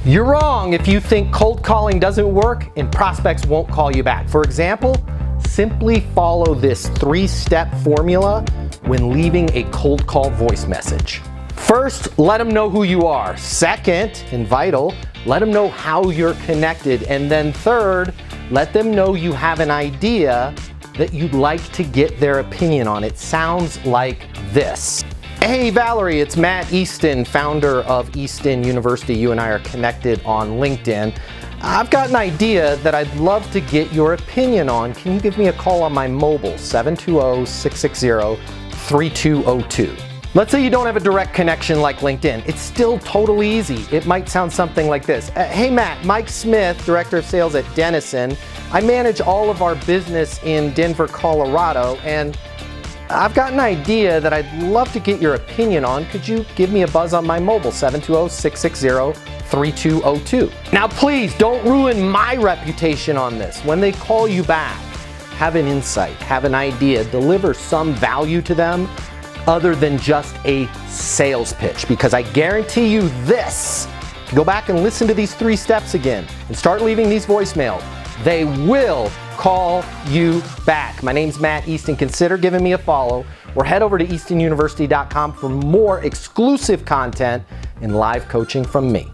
You're wrong if you think cold calling doesn't work and prospects won't call you back. For example, simply follow this 3-step formula when leaving a cold call voice message. First, let them know who you are. Second, and vital, let them know how you're connected. And then third, let them know you have an idea that you'd like to get their opinion on. It sounds like this. Hey Valerie, it's Matt Easton, founder of Easton University. You and I are connected on LinkedIn. I've got an idea that I'd love to get your opinion on. Can you give me a call on my mobile, 720-660-3202? Let's say you don't have a direct connection like LinkedIn. It's still totally easy. It might sound something like this. Hey Matt, Mike Smith, Director of Sales at Denison. I manage all of our business in Denver, Colorado, and I've got an idea that I'd love to get your opinion on. Could you give me a buzz on my mobile, 720-660-3202? Now please, don't ruin my reputation on this. When they call you back, have an insight, have an idea, deliver some value to them other than just a sales pitch. Because I guarantee you this, if you go back and listen to these 3 steps again and start leaving these voicemails, they will call you back. My name's Matt Easton. Consider giving me a follow, or head over to eastonuniversity.com for more exclusive content and live coaching from me.